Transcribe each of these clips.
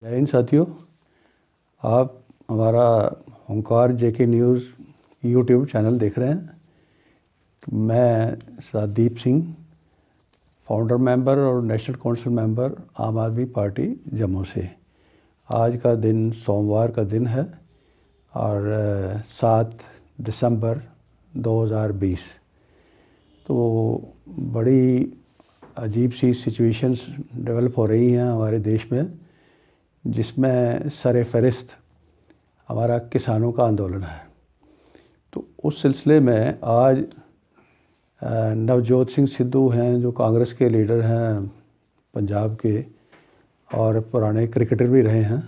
जय हिंद साथियों। आप हमारा होंकार जेके न्यूज़ यूट्यूब चैनल देख रहे हैं। मैं सादीप सिंह, फाउंडर मेंबर और नेशनल काउंसिल मेंबर आम आदमी पार्टी जम्मू से। आज का दिन सोमवार का दिन है और 7 दिसंबर 2020। तो बड़ी अजीब सी सिचुएशंस डेवलप हो रही हैं हमारे देश में, जिसमें सर-ए-फ़हरिस्त हमारा किसानों का आंदोलन है। तो उस सिलसिले में आज नवजोत सिंह सिद्धू हैं, जो कांग्रेस के लीडर हैं पंजाब के और पुराने क्रिकेटर भी रहे हैं।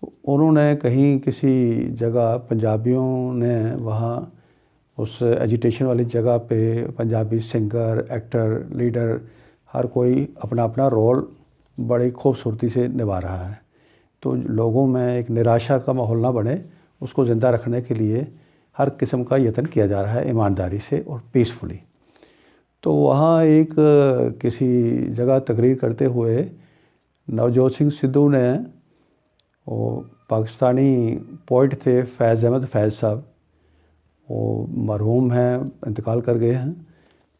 तो उन्होंने कहीं किसी जगह पंजाबियों ने वहाँ उस एजिटेशन वाली जगह पे पंजाबी सिंगर, एक्टर, लीडर हर कोई अपना अपना रोल बड़ी खूबसूरती से निभा रहा है। तो लोगों में एक निराशा का माहौल ना बने, उसको ज़िंदा रखने के लिए हर किस्म का यत्न किया जा रहा है ईमानदारी से और पीसफुली। तो वहाँ एक किसी जगह तकरीर करते हुए नवजोत सिंह सिद्धू ने, वो पाकिस्तानी पोइट थे फैज़ अहमद फैज़ साहब, वो मरहूम हैं, इंतकाल कर गए हैं।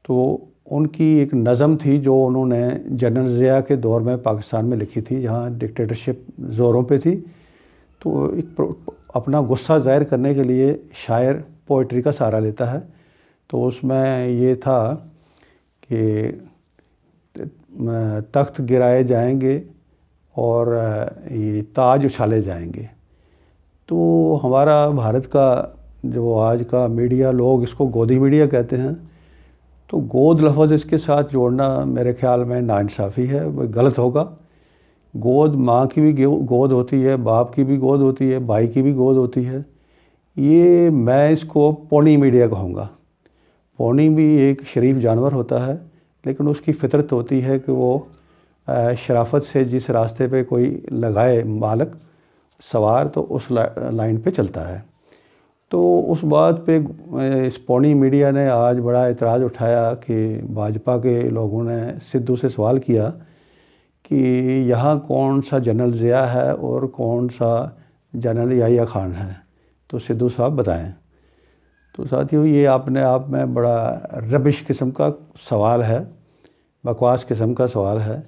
तो उनकी एक नज़म थी जो उन्होंने जनरल ज़िया के दौर में पाकिस्तान में लिखी थी, जहाँ डिक्टेटरशिप ज़ोरों पे थी। तो एक अपना गुस्सा ज़ाहिर करने के लिए शायर पोइट्री का सहारा लेता है। तो उसमें ये था कि तख्त गिराए जाएंगे और ये ताज उछाले जाएंगे। तो हमारा भारत का जो आज का मीडिया, लोग इसको गोदी मीडिया कहते हैं। तो गोद लफ्ज़ इसके साथ जोड़ना मेरे ख़्याल में नाइंसाफ़ी है, वो गलत होगा। गोद माँ की भी गोद होती है, बाप की भी गोद होती है, भाई की भी गोद होती है। ये मैं इसको पोनी मीडिया कहूँगा। पोनी भी एक शरीफ जानवर होता है, लेकिन उसकी फितरत होती है कि वो शराफत से जिस रास्ते पे कोई लगाए मालक सवार, तो उस लाइन पे चलता है। तो उस बात पे इस पोनी मीडिया ने आज बड़ा एतराज़ उठाया कि भाजपा के लोगों ने सिद्धू से सवाल किया कि यहाँ कौन सा जनरल ज़िया है और कौन सा जनरल याहिया खान है, तो सिद्धू साहब बताएं। तो साथियों, ये अपने आप में बड़ा रबिश किस्म का सवाल है, बकवास किस्म का सवाल है।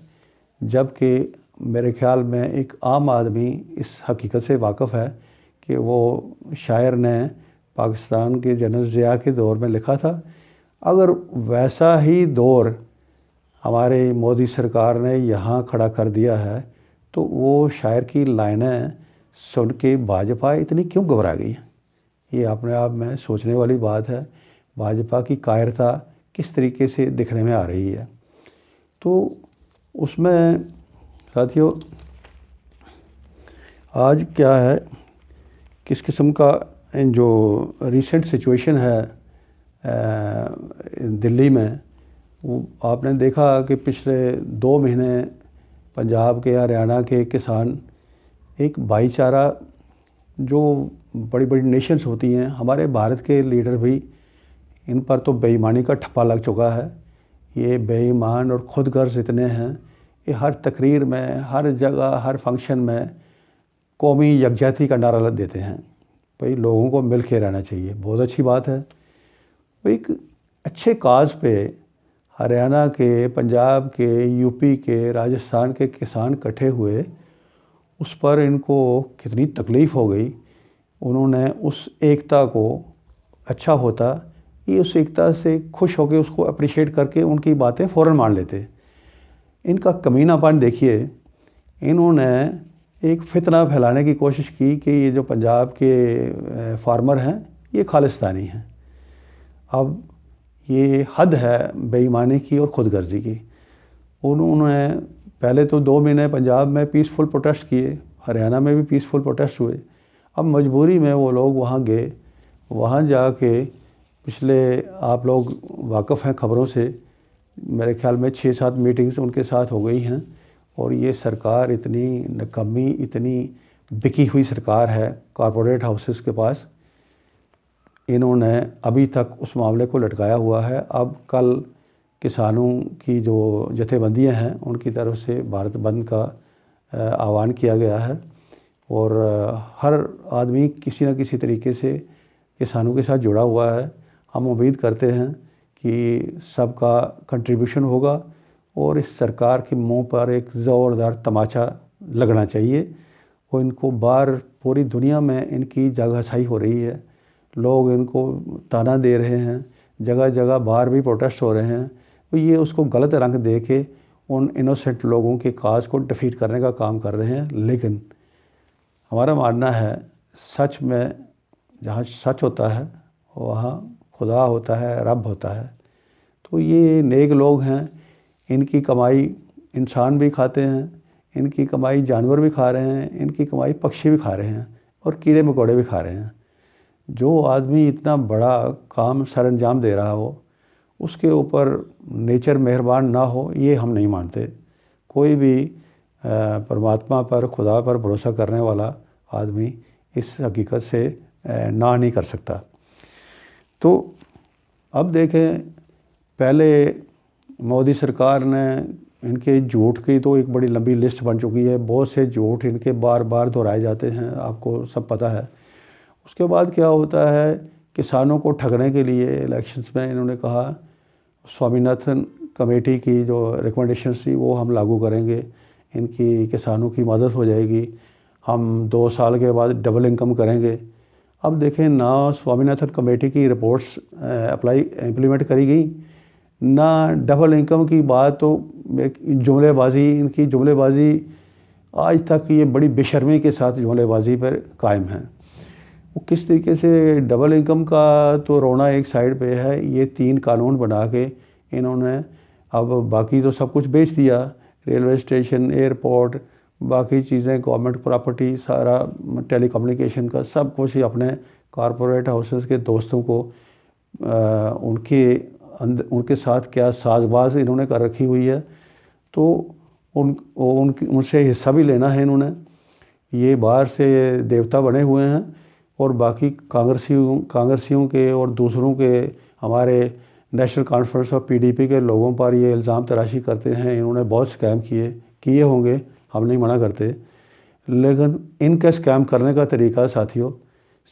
जबकि मेरे ख़्याल में एक आम आदमी इस हकीकत से वाकिफ़ है कि वो शायर ने पाकिस्तान के जनरल ज़िया के दौर में लिखा था। अगर वैसा ही दौर हमारे मोदी सरकार ने यहाँ खड़ा कर दिया है, तो वो शायर की लाइनें सुन के भाजपा इतनी क्यों घबरा गई? ये अपने आप में सोचने वाली बात है। भाजपा की कायरता किस तरीके से दिखने में आ रही है। तो उसमें साथियों, आज क्या है, किस किस्म का जो रिसेंट सिचुएशन है दिल्ली में, वो आपने देखा कि पिछले 2 महीने पंजाब के, हरियाणा के किसान एक भाईचारा, जो बड़ी बड़ी नेशंस होती हैं, हमारे भारत के लीडर भी, इन पर तो बेईमानी का ठप्पा लग चुका है। ये बेईमान और खुदगर्ज इतने हैं, ये हर तकरीर में, हर जगह, हर फंक्शन में कौमी यकजहती का नारा देते हैं। भाई, लोगों को मिल के रहना चाहिए, बहुत अच्छी बात है। तो एक अच्छे काज पे हरियाणा के, पंजाब के, यूपी के, राजस्थान के किसान इकट्ठे हुए, उस पर इनको कितनी तकलीफ़ हो गई। उन्होंने उस एकता को, अच्छा होता ये उस एकता से खुश होकर उसको अप्रिशिएट करके उनकी बातें फ़ौरन मान लेते। इनका कमीनापन देखिए। इन्होंने एक फितना फैलाने की कोशिश की कि ये जो पंजाब के फार्मर हैं ये खालिस्तानी हैं। अब ये हद है बेईमानी की और ख़ुदगर्जी की। उन्होंने पहले तो 2 महीने पंजाब में पीसफुल प्रोटेस्ट किए, हरियाणा में भी पीसफुल प्रोटेस्ट हुए। अब मजबूरी में वो लोग वहाँ गए। वहाँ जाके पिछले, आप लोग वाकिफ़ हैं खबरों से, मेरे ख्याल में 6-7 मीटिंग्स उनके साथ हो गई हैं। और ये सरकार इतनी निकम्मी, इतनी बिकी हुई सरकार है कॉरपोरेट हाउसेस के पास। इन्होंने अभी तक उस मामले को लटकाया हुआ है। अब कल किसानों की जो जथेबंदियां हैं, उनकी तरफ से भारत बंद का आह्वान किया गया है और हर आदमी किसी न किसी तरीके से किसानों के साथ जुड़ा हुआ है। हम उम्मीद करते हैं कि सबका कंट्रीब्यूशन होगा और इस सरकार के मुंह पर एक ज़ोरदार तमाचा लगना चाहिए। और इनको बाहर पूरी दुनिया में इनकी जगहसाई हो रही है, लोग इनको ताना दे रहे हैं, जगह जगह बाहर भी प्रोटेस्ट हो रहे हैं। तो ये उसको गलत रंग दे के उन इनोसेंट लोगों के काज को डिफीट करने का काम कर रहे हैं। लेकिन हमारा मानना है सच में जहाँ सच होता है वहाँ खुदा होता है, रब होता है। तो ये नेक लोग हैं, इनकी कमाई इंसान भी खाते हैं, इनकी कमाई जानवर भी खा रहे हैं, इनकी कमाई पक्षी भी खा रहे हैं और कीड़े मकोड़े भी खा रहे हैं। जो आदमी इतना बड़ा काम सर अंजाम दे रहा हो उसके ऊपर नेचर मेहरबान ना हो, ये हम नहीं मानते। कोई भी परमात्मा पर, खुदा पर भरोसा करने वाला आदमी इस हकीकत से ना नहीं कर सकता। तो अब देखें, पहले मोदी सरकार ने इनके झूठ की तो एक बड़ी लंबी लिस्ट बन चुकी है, बहुत से झूठ इनके बार बार दोहराए जाते हैं, आपको सब पता है। उसके बाद क्या होता है, किसानों को ठगने के लिए इलेक्शंस में इन्होंने कहा स्वामीनाथन कमेटी की जो रिकमेंडेशंस थी वो हम लागू करेंगे, इनकी किसानों की मदद हो जाएगी, हम 2 साल के बाद डबल इनकम करेंगे। अब देखें ना स्वामीनाथन कमेटी की रिपोर्ट्स इम्प्लीमेंट करी गई, ना डबल इनकम की बात, तो जुमलेबाजी, इनकी जुमलेबाजी आज तक ये बड़ी बेशर्मी के साथ जुमलेबाजी पर कायम है। वो किस तरीके से डबल इनकम का तो रोना एक साइड पे है, ये 3 कानून बना के इन्होंने अब बाकी तो सब कुछ बेच दिया, रेलवे स्टेशन, एयरपोर्ट, बाकी चीज़ें, गवर्नमेंट प्रॉपर्टी, सारा टेलीकम्युनिकेशन का सब कुछ अपने कॉरपोरेट हाउसेस के दोस्तों को उनके साथ क्या साजबाज इन्होंने कर रखी हुई है। तो उनसे हिस्सा भी लेना है इन्होंने। ये बाहर से देवता बने हुए हैं और बाकी कांग्रेसियों के और दूसरों के, हमारे नेशनल कॉन्फ्रेंस ऑफ पीडीपी के लोगों पर ये इल्ज़ाम तराशी करते हैं इन्होंने बहुत स्कैम किए होंगे, हम नहीं मना करते, लेकिन इनका स्कैम करने का तरीका साथियों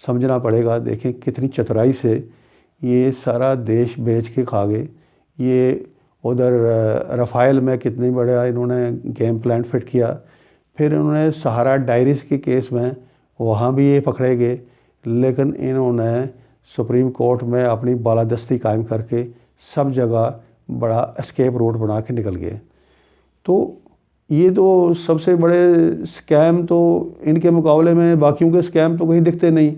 समझना पड़ेगा। देखें कितनी चतुराई से ये सारा देश बेच के खा गए। ये उधर रफ़ाइल में कितनी बड़ा इन्होंने गेम प्लान फिट किया, फिर इन्होंने सहारा डायरीज के केस में वहाँ भी ये पकड़े गए, लेकिन इन्होंने सुप्रीम कोर्ट में अपनी बालादस्ती कायम करके सब जगह बड़ा एस्केप रूट बना के निकल गए। तो ये तो सबसे बड़े स्कैम, तो इनके मुकाबले में बाकियों के स्कैम तो कहीं दिखते नहीं।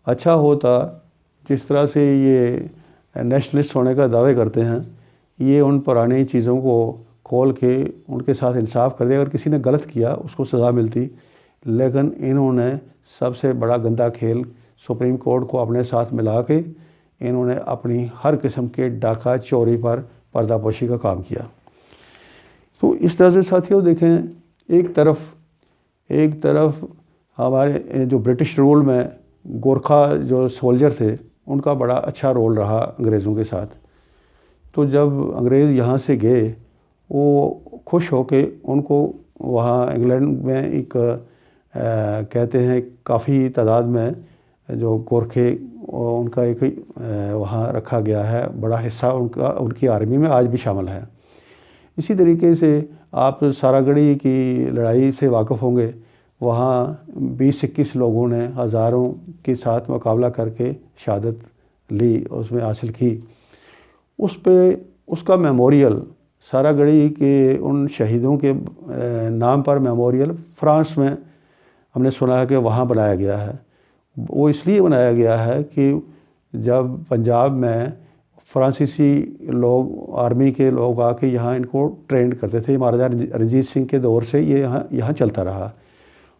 अच्छा होता जिस तरह से ये नेशनलिस्ट होने का दावे करते हैं, ये उन पुरानी चीज़ों को खोल के उनके साथ इंसाफ कर दिया, अगर किसी ने गलत किया उसको सज़ा मिलती। लेकिन इन्होंने सबसे बड़ा गंदा खेल सुप्रीम कोर्ट को अपने साथ मिला के इन्होंने अपनी हर किस्म के डाका चोरी पर पर्दापोशी का काम किया। तो इस तरह से साथियों देखें, एक तरफ हमारे जो ब्रिटिश रूल में गोरखा जो सोल्जर थे उनका बड़ा अच्छा रोल रहा अंग्रेज़ों के साथ। तो जब अंग्रेज़ यहाँ से गए वो खुश होके उनको वहाँ इंग्लैंड में एक कहते हैं काफ़ी तादाद में जो गोरखे, उनका एक वहाँ रखा गया है, बड़ा हिस्सा उनकी आर्मी में आज भी शामिल है। इसी तरीके से आप सारागढ़ी की लड़ाई से वाकिफ़ होंगे, वहाँ 20-21 लोगों ने हज़ारों के साथ मुकाबला करके शहादत ली, उसमें हासिल की। उसका मेमोरियल सारागढ़ी के उन शहीदों के नाम पर मेमोरियल फ्रांस में हमने सुना है कि वहाँ बनाया गया है। वो इसलिए बनाया गया है कि जब पंजाब में फ्रांसीसी लोग, आर्मी के लोग आके यहाँ इनको ट्रेंड करते थे, महाराजा रंजीत सिंह के दौर से ये यहाँ चलता रहा।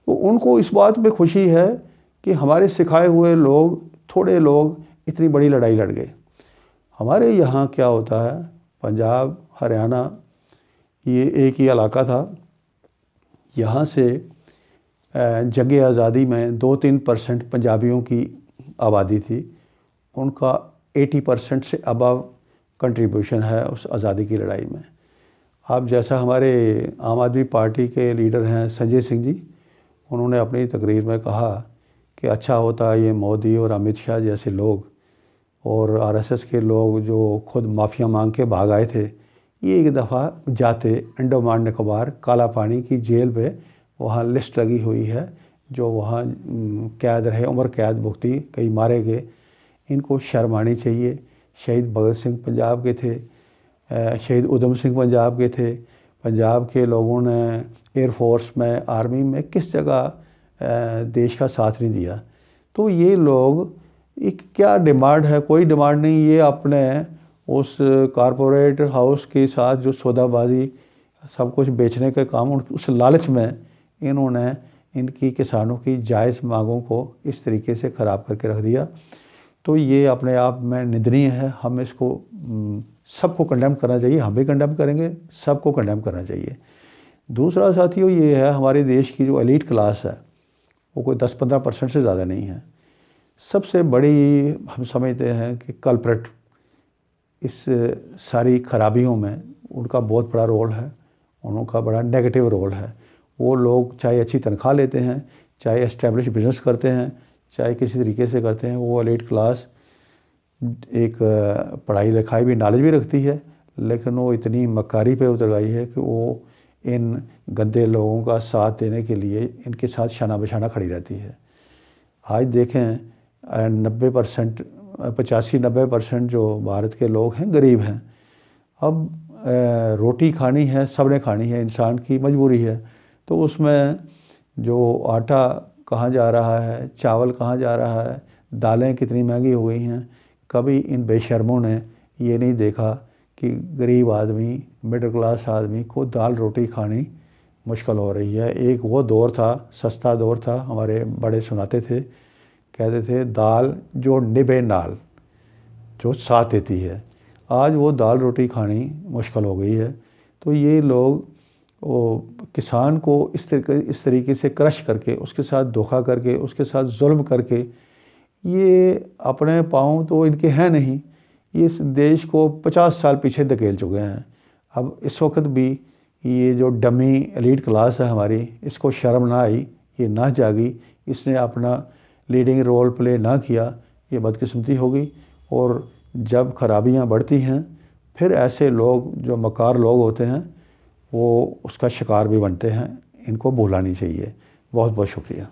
तो उनको इस बात पे खुशी है कि हमारे सिखाए हुए लोग, थोड़े लोग इतनी बड़ी लड़ाई लड़ गए। हमारे यहाँ क्या होता है, पंजाब, हरियाणा ये एक ही इलाका था। यहाँ से जंग आज़ादी में 2-3% पंजाबियों की आबादी थी, उनका 80% से अबव कंट्रीब्यूशन है उस आज़ादी की लड़ाई में। अब जैसा हमारे आम आदमी पार्टी के लीडर हैं संजय सिंह जी, उन्होंने अपनी तकरीर में कहा कि अच्छा होता ये मोदी और अमित शाह जैसे लोग और आरएसएस के लोग जो खुद माफ़िया मांग के भाग आए थे, ये एक दफ़ा जाते अंडमान निकोबार काला पानी की जेल पे, वहाँ लिस्ट लगी हुई है, जो वहाँ कैद रहे, उम्र कैद भुगती, कई मारे गए, इनको शर्म आनी चाहिए। शहीद भगत सिंह पंजाब के थे, शहीद उधम सिंह पंजाब के थे, पंजाब के लोगों ने एयरफोर्स में, आर्मी में किस जगह देश का साथ नहीं दिया। तो ये लोग एक क्या डिमांड है, कोई डिमांड नहीं, ये अपने उस कारपोरेट हाउस के साथ जो सौदाबाजी सब कुछ बेचने का काम, उस लालच में इन्होंने इनकी किसानों की जायज़ मांगों को इस तरीके से ख़राब करके रख दिया। तो ये अपने आप में निंदनीय है। हम इसको सबको कंडेम करना चाहिए, हम भी कंडेम करेंगे, सबको कंडेम करना चाहिए। दूसरा साथियों ये है, हमारे देश की जो एलीट क्लास है वो कोई 10-15% से ज़्यादा नहीं है। सबसे बड़ी हम समझते हैं कि कल्प्रेट इस सारी खराबियों में उनका बहुत बड़ा रोल है, उनका बड़ा नेगेटिव रोल है। वो लोग चाहे अच्छी तनख्वाह लेते हैं, चाहे एस्टेब्लिश बिजनेस करते हैं, चाहे किसी तरीके से करते हैं, वो एलीट क्लास एक पढ़ाई लिखाई भी, नॉलेज भी रखती है, लेकिन वो इतनी मक्कारी पे उतर गई है कि वो इन गंदे लोगों का साथ देने के लिए इनके साथ शाना बशाना खड़ी रहती है। आज देखें 90%, 85-90% जो भारत के लोग हैं गरीब हैं। अब रोटी खानी है, सब ने खानी है, इंसान की मजबूरी है। तो उसमें जो आटा कहाँ जा रहा है, चावल कहाँ जा रहा है, दालें कितनी महंगी हो गई हैं, कभी इन बेशर्मों ने ये नहीं देखा कि गरीब आदमी, मिडिल क्लास आदमी को दाल रोटी खानी मुश्किल हो रही है। एक वो दौर था, सस्ता दौर था, हमारे बड़े सुनाते थे, कहते थे दाल जो निभे नाल, जो साथ देती है। आज वो दाल रोटी खानी मुश्किल हो गई है। तो ये लोग वो किसान को इस तरीके से क्रश करके, उसके साथ धोखा करके, उसके साथ जुल्म करके, ये अपने पाँव तो इनके हैं नहीं, ये इस देश को 50 साल पीछे धकेल चुके हैं। अब इस वक्त भी ये जो डमी एलीट क्लास है हमारी, इसको शर्म ना आई, ये ना जागी, इसने अपना लीडिंग रोल प्ले ना किया, ये बदकिस्मती होगी। और जब खराबियां बढ़ती हैं, फिर ऐसे लोग जो मकार लोग होते हैं वो उसका शिकार भी बनते हैं। इनको भूलना नहीं चाहिए। बहुत बहुत शुक्रिया।